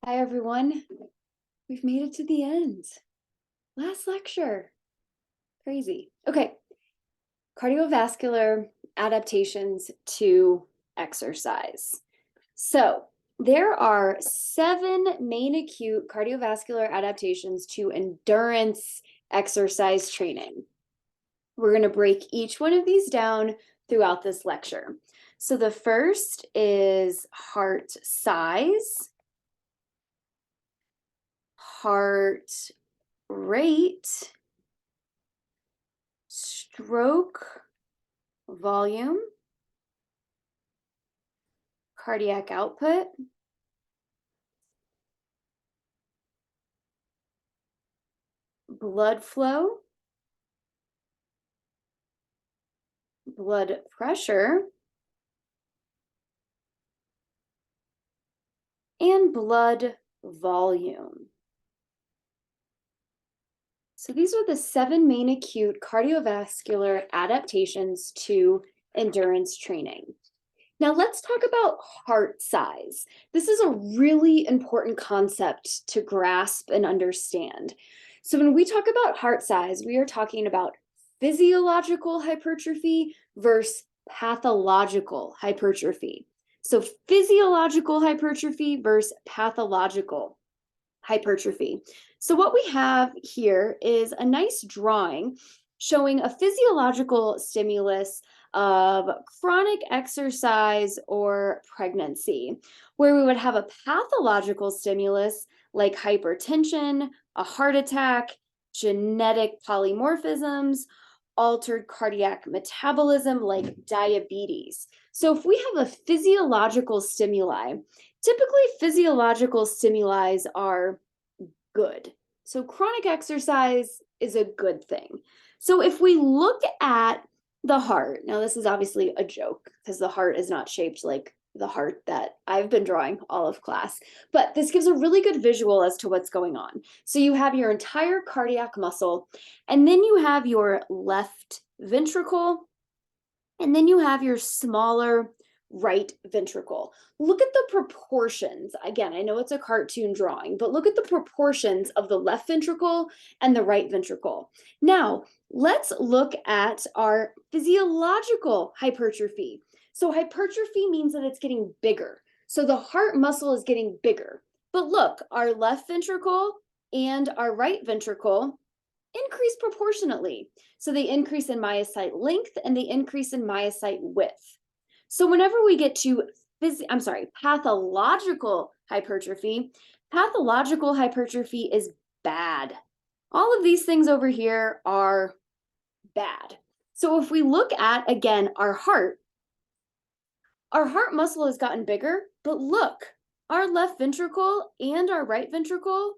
Hi, everyone. We've made it to the end. Last lecture. Crazy. Okay. Cardiovascular adaptations to exercise. So there are 7 main acute cardiovascular adaptations to endurance exercise training. We're going to break each one of these down throughout this lecture. So the first is heart size, heart rate, stroke volume, cardiac output, blood flow, blood pressure, and blood volume. So these are the 7 main acute cardiovascular adaptations to endurance training. Now let's talk about heart size. This is a really important concept to grasp and understand. So when we talk about heart size, we are talking about physiological hypertrophy versus pathological hypertrophy. So physiological hypertrophy versus pathological hypertrophy. So what we have here is a nice drawing showing a physiological stimulus of chronic exercise or pregnancy, where we would have a pathological stimulus like hypertension, a heart attack, genetic polymorphisms, altered cardiac metabolism like diabetes. So if we have a physiological stimuli, typically physiological stimuli are good. So chronic exercise is a good thing. So if we look at the heart, now this is obviously a joke because the heart is not shaped like the heart that I've been drawing all of class, but this gives a really good visual as to what's going on. So you have your entire cardiac muscle, and then you have your left ventricle, and then you have your smaller right ventricle. Look at the proportions. Again, I know it's a cartoon drawing, but look at the proportions of the left ventricle and the right ventricle. Now, let's look at our physiological hypertrophy. So hypertrophy means that it's getting bigger. So the heart muscle is getting bigger. But look, our left ventricle and our right ventricle increase proportionately. So they increase in myocyte length and they increase in myocyte width. So whenever we get to pathological hypertrophy is bad. All of these things over here are bad. So if we look at, again, our heart muscle has gotten bigger, but look, our left ventricle and our right ventricle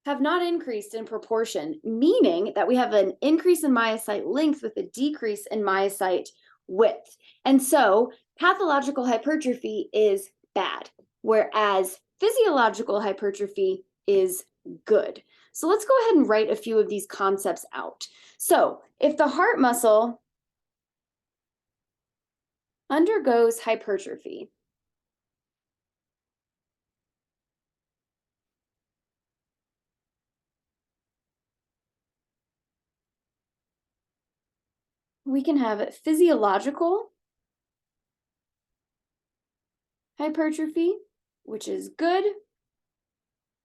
have not increased in proportion, meaning that we have an increase in myocyte length with a decrease in myocyte width. And so pathological hypertrophy is bad, whereas physiological hypertrophy is good. So let's go ahead and write a few of these concepts out. So if the heart muscle undergoes hypertrophy, we can have physiological hypertrophy, which is good,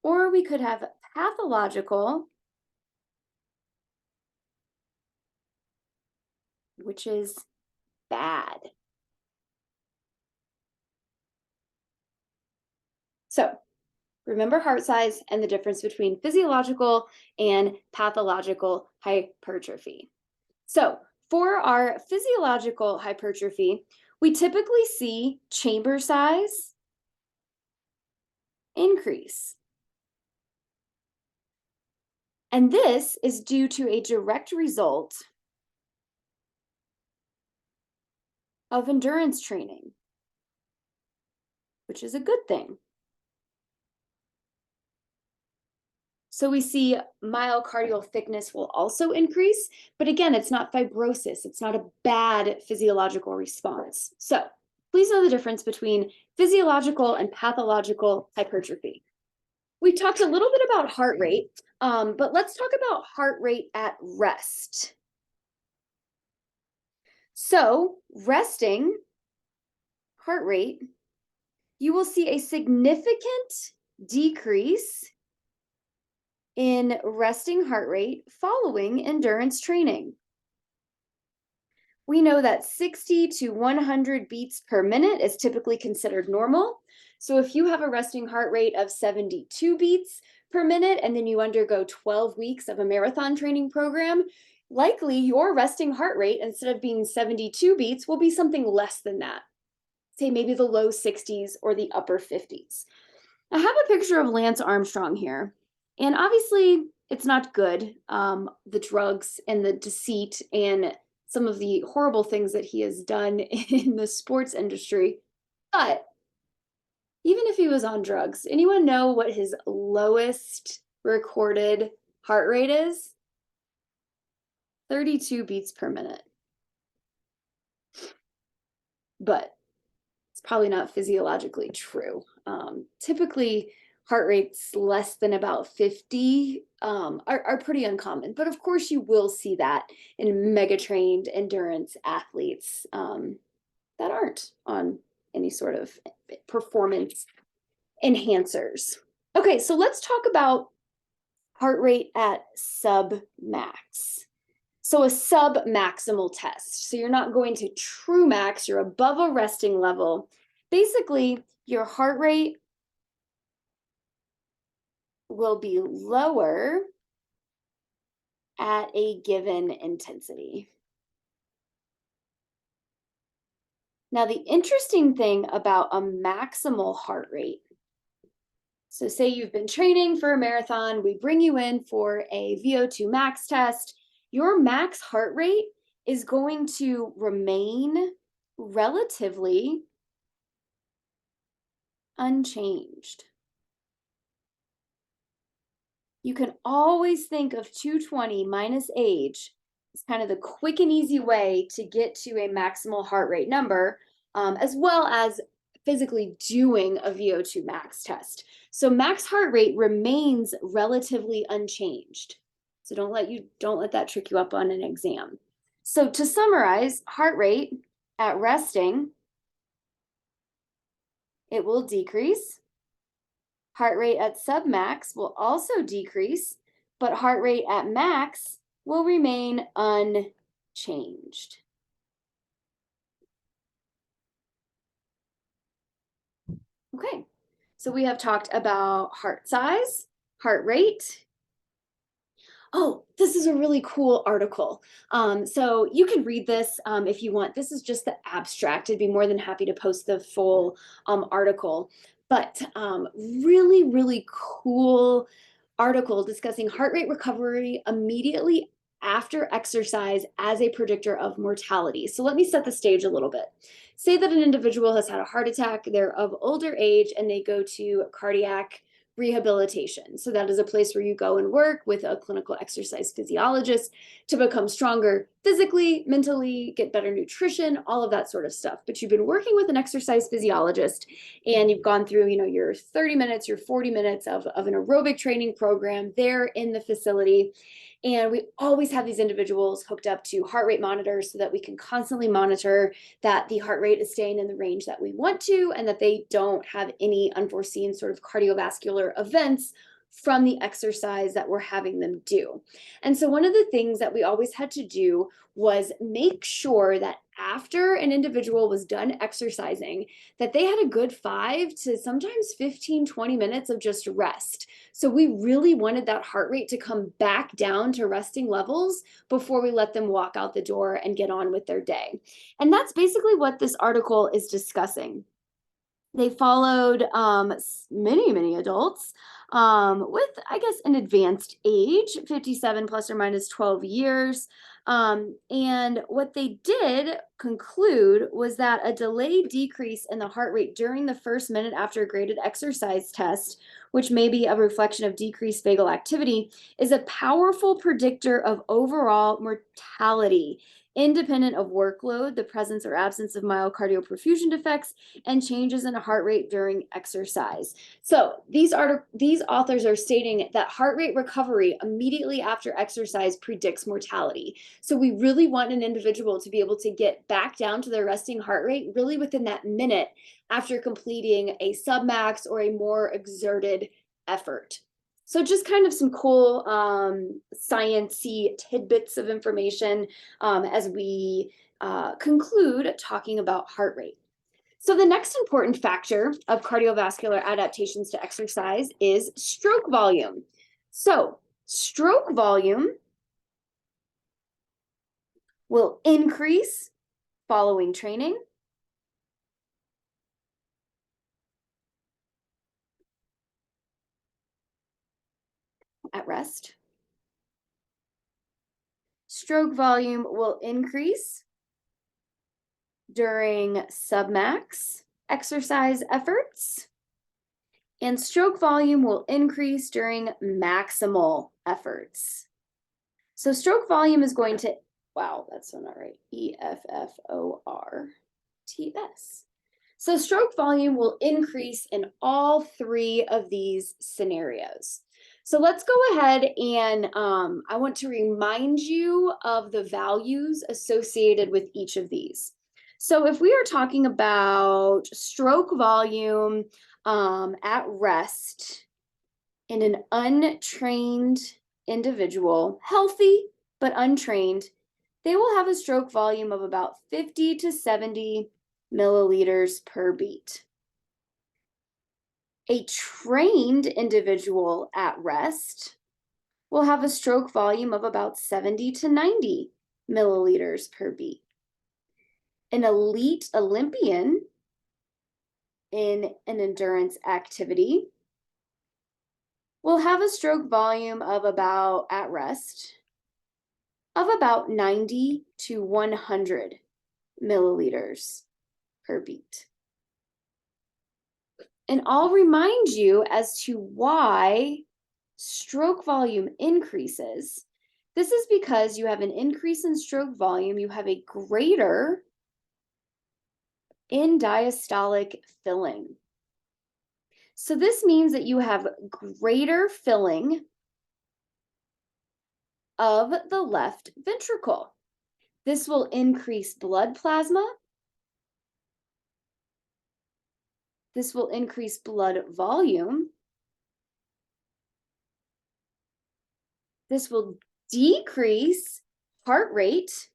or we could have pathological, which is bad. So remember heart size and the difference between physiological and pathological hypertrophy. So for our physiological hypertrophy, we typically see chamber size increase. And this is due to a direct result of endurance training, which is a good thing. So we see myocardial thickness will also increase, but again, it's not fibrosis. It's not a bad physiological response. So please know the difference between physiological and pathological hypertrophy. We talked a little bit about heart rate, but let's talk about heart rate at rest. So resting heart rate, you will see a significant decrease in resting heart rate following endurance training. We know that 60 to 100 beats per minute is typically considered normal. So if you have a resting heart rate of 72 beats per minute and then you undergo 12 weeks of a marathon training program, likely your resting heart rate, instead of being 72 beats, will be something less than that. Say maybe the low 60s or the upper 50s. I have a picture of Lance Armstrong here, and obviously it's not good, the drugs and the deceit and some of the horrible things that he has done in the sports industry. But even if he was on drugs, anyone know what his lowest recorded heart rate is? 32 beats per minute. But it's probably not physiologically true. Typically, heart rates less than about 50 are pretty uncommon. But of course, you will see that in mega trained endurance athletes that aren't on any sort of performance enhancers. Okay, so let's talk about heart rate at sub max. So a sub-maximal test. So you're not going to true max, you're above a resting level. Basically, your heart rate will be lower at a given intensity. Now, the interesting thing about a maximal heart rate, so say you've been training for a marathon, we bring you in for a VO2 max test, your max heart rate is going to remain relatively unchanged. You can always think of 220 minus age as kind of the quick and easy way to get to a maximal heart rate number, as well as physically doing a VO2 max test. So max heart rate remains relatively unchanged. So don't let that trick you up on an exam. So to summarize, heart rate at resting, it will decrease. Heart rate at submax will also decrease, but heart rate at max will remain unchanged. Okay, so we have talked about heart size, heart rate. Oh, this is a really cool article. So you can read this if you want. This is just the abstract. I'd be more than happy to post the full article. But really, really cool article discussing heart rate recovery immediately after exercise as a predictor of mortality. So let me set the stage a little bit. Say that an individual has had a heart attack, they're of older age, and they go to cardiac rehabilitation. So that is a place where you go and work with a clinical exercise physiologist to become stronger physically, mentally, get better nutrition, all of that sort of stuff. But you've been working with an exercise physiologist and you've gone through, your 30 minutes, your 40 minutes of an aerobic training program there in the facility. And we always have these individuals hooked up to heart rate monitors so that we can constantly monitor that the heart rate is staying in the range that we want to and that they don't have any unforeseen sort of cardiovascular events from the exercise that we're having them do. And so one of the things that we always had to do was make sure that after an individual was done exercising, that they had a good 5 to sometimes 15, 20 minutes of just rest. So we really wanted that heart rate to come back down to resting levels before we let them walk out the door and get on with their day. And that's basically what this article is discussing. They followed many adults with, I guess, an advanced age, 57 plus or minus 12 years. And what they did conclude was that a delayed decrease in the heart rate during the first minute after a graded exercise test, which may be a reflection of decreased vagal activity, is a powerful predictor of overall mortality independent of workload, the presence or absence of myocardial perfusion defects, and changes in heart rate during exercise. So these authors are stating that heart rate recovery immediately after exercise predicts mortality. So we really want an individual to be able to get back down to their resting heart rate really within that minute after completing a submax or a more exerted effort. So just kind of some cool science-y tidbits of information as we conclude talking about heart rate. So the next important factor of cardiovascular adaptations to exercise is stroke volume. So stroke volume will increase following training, at rest. Stroke volume will increase during submax exercise efforts, and stroke volume will increase during maximal efforts. So stroke volume is going to, wow, that's so not right, EFFORTS. So stroke volume will increase in all three of these scenarios. So let's go ahead and I want to remind you of the values associated with each of these. So if we are talking about stroke volume at rest in an untrained individual, healthy but untrained, they will have a stroke volume of about 50 to 70 milliliters per beat. A trained individual at rest will have a stroke volume of about 70 to 90 milliliters per beat. An elite Olympian in an endurance activity will have a stroke volume of about, at rest, of about 90 to 100 milliliters per beat. And I'll remind you as to why stroke volume increases. This is because you have an increase in stroke volume, you have a greater in diastolic filling. So this means that you have greater filling of the left ventricle. This will increase blood plasma. This will increase blood volume. This will decrease heart rate,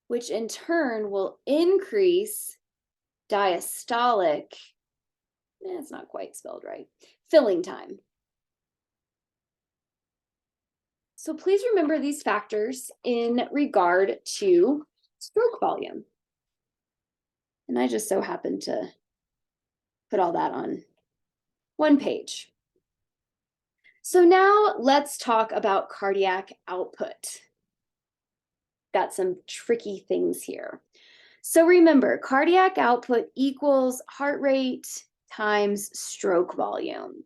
which in turn will increase diastolic, it's not quite spelled right, filling time. So please remember these factors in regard to stroke volume. And I just so happened to put all that on one page. So now let's talk about cardiac output. Got some tricky things here. So remember, cardiac output equals heart rate times stroke volume.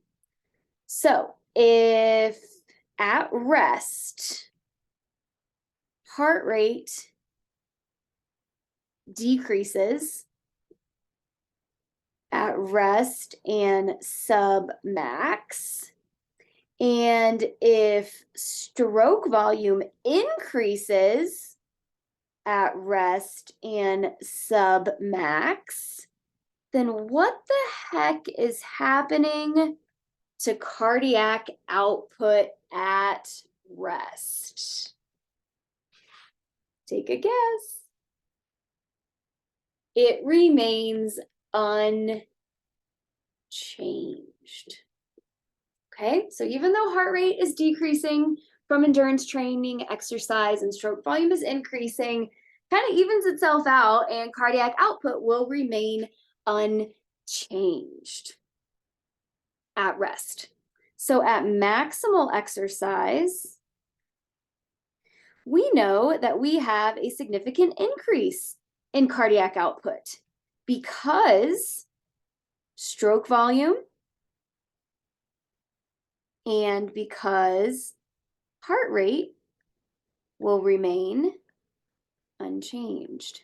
So if at rest, heart rate decreases at rest and submax, and if stroke volume increases at rest and submax, then what the heck is happening to cardiac output at rest? Take a guess. It remains unchanged. Okay, so even though heart rate is decreasing from endurance training, exercise, and stroke volume is increasing, kind of evens itself out, and cardiac output will remain unchanged at rest. So at maximal exercise, we know that we have a significant increase in cardiac output because stroke volume and because heart rate will remain unchanged.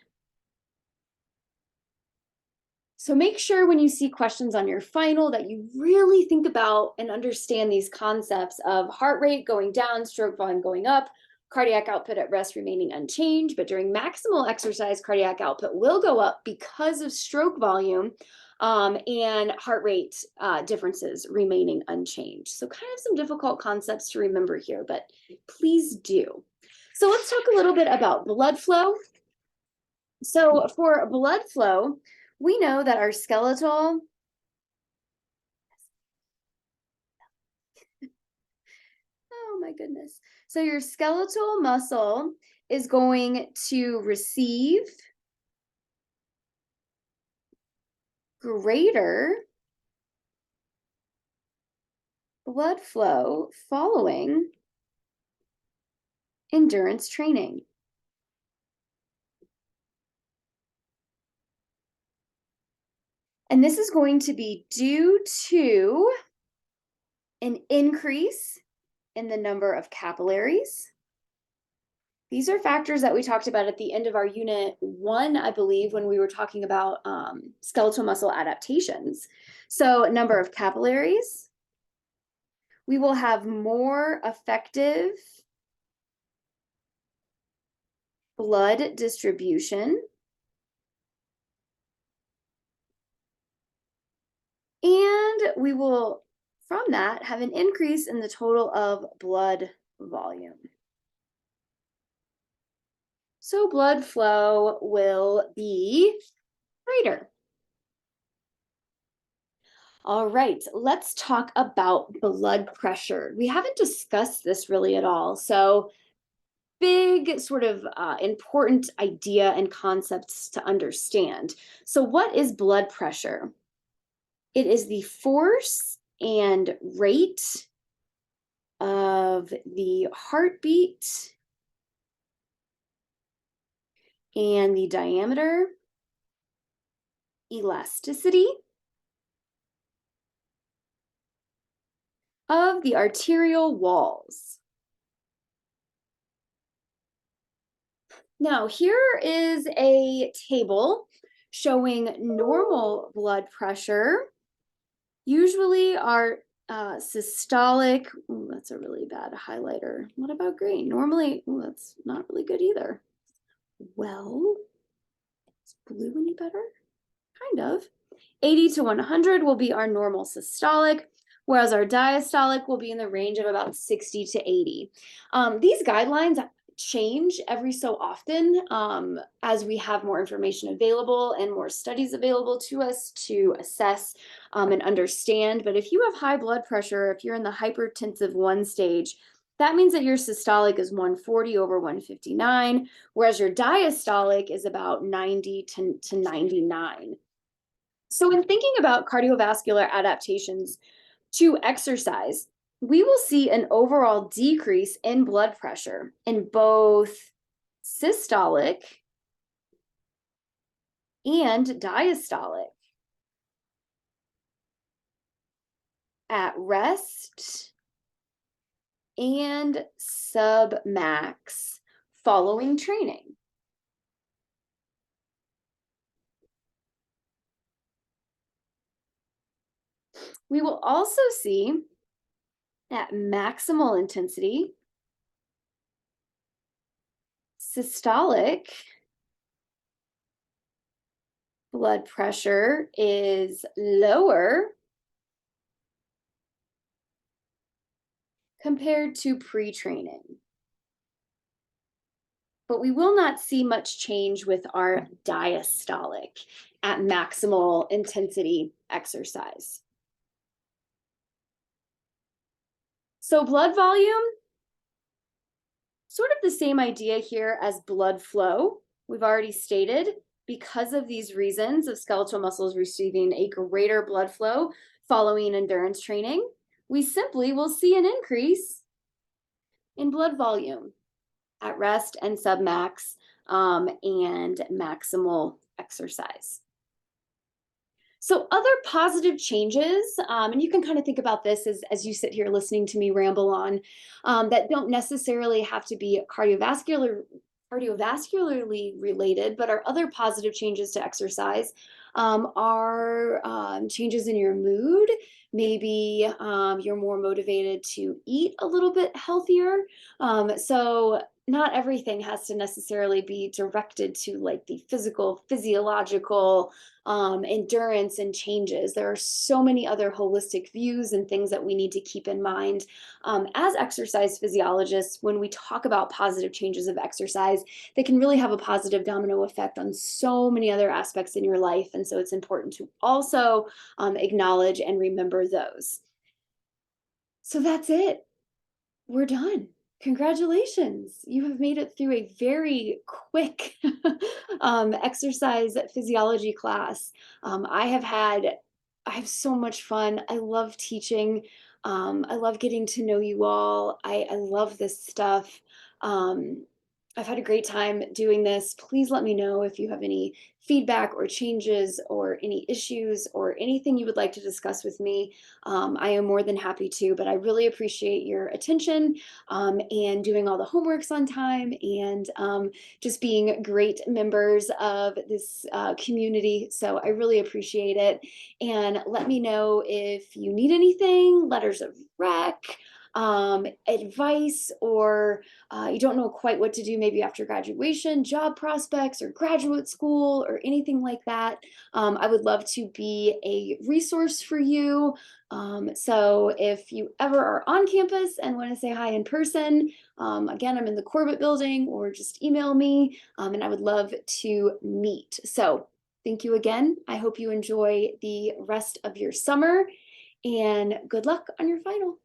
So make sure when you see questions on your final that you really think about and understand these concepts of heart rate going down, stroke volume going up, cardiac output at rest remaining unchanged, but during maximal exercise, cardiac output will go up because of stroke volume and heart rate differences remaining unchanged. So kind of some difficult concepts to remember here, but please do. So let's talk a little bit about blood flow. So for blood flow, we know that our skeletal, oh my goodness. So your skeletal muscle is going to receive greater blood flow following endurance training. And this is going to be due to an increase in the number of capillaries. These are factors that we talked about at the end of our unit 1, I believe, when we were talking about skeletal muscle adaptations. So number of capillaries. We will have more effective blood distribution. And we will, from that, have an increase in the total of blood volume. So blood flow will be greater. All right, let's talk about blood pressure. We haven't discussed this really at all. So big sort of important idea and concepts to understand. So what is blood pressure? It is the force and rate of the heartbeat and the diameter, elasticity of the arterial walls. Now, here is a table showing normal blood pressure. Usually our systolic, ooh, that's a really bad highlighter. What about green? Normally, ooh, that's not really good either. Well, is blue any better? Kind of. 80 to 100 will be our normal systolic, whereas our diastolic will be in the range of about 60 to 80. These guidelines change every so often as we have more information available and more studies available to us to assess and understand. But if you have high blood pressure, if you're in the hypertensive 1 stage, that means that your systolic is 140 over 159, whereas your diastolic is about 90 to 99. So in thinking about cardiovascular adaptations to exercise, we will see an overall decrease in blood pressure in both systolic and diastolic at rest and submax following training. We will also see at maximal intensity, systolic blood pressure is lower compared to pre-training. But we will not see much change with our diastolic at maximal intensity exercise. So blood volume, sort of the same idea here as blood flow. We've already stated, because of these reasons of skeletal muscles receiving a greater blood flow following endurance training, we simply will see an increase in blood volume at rest and submax and maximal exercise. So other positive changes, and you can kind of think about this as you sit here listening to me ramble on, that don't necessarily have to be cardiovascular cardiovascularly related, but our other positive changes to exercise are changes in your mood. Maybe you're more motivated to eat a little bit healthier. So not everything has to necessarily be directed to like the physical, physiological endurance and changes. There are so many other holistic views and things that we need to keep in mind as exercise physiologists. When we talk about positive changes of exercise, they can really have a positive domino effect on so many other aspects in your life. And so it's important to also acknowledge and remember those. So that's it. We're done. Congratulations. You have made it through a very quick exercise physiology class. I have so much fun. I love teaching. I love getting to know you all. I love this stuff. Um, I've had a great time doing this. Please let me know if you have any feedback or changes or any issues or anything you would like to discuss with me. I am more than happy to, but I really appreciate your attention and doing all the homeworks on time and just being great members of this community. So I really appreciate it. And let me know if you need anything, letters of rec, advice, or you don't know quite what to do maybe after graduation, job prospects, or graduate school, or anything like that. I would love to be a resource for you. So if you ever are on campus and want to say hi in person, again, I'm in the Corbett building, or just email me, and I would love to meet. So thank you again. I hope you enjoy the rest of your summer, and good luck on your final.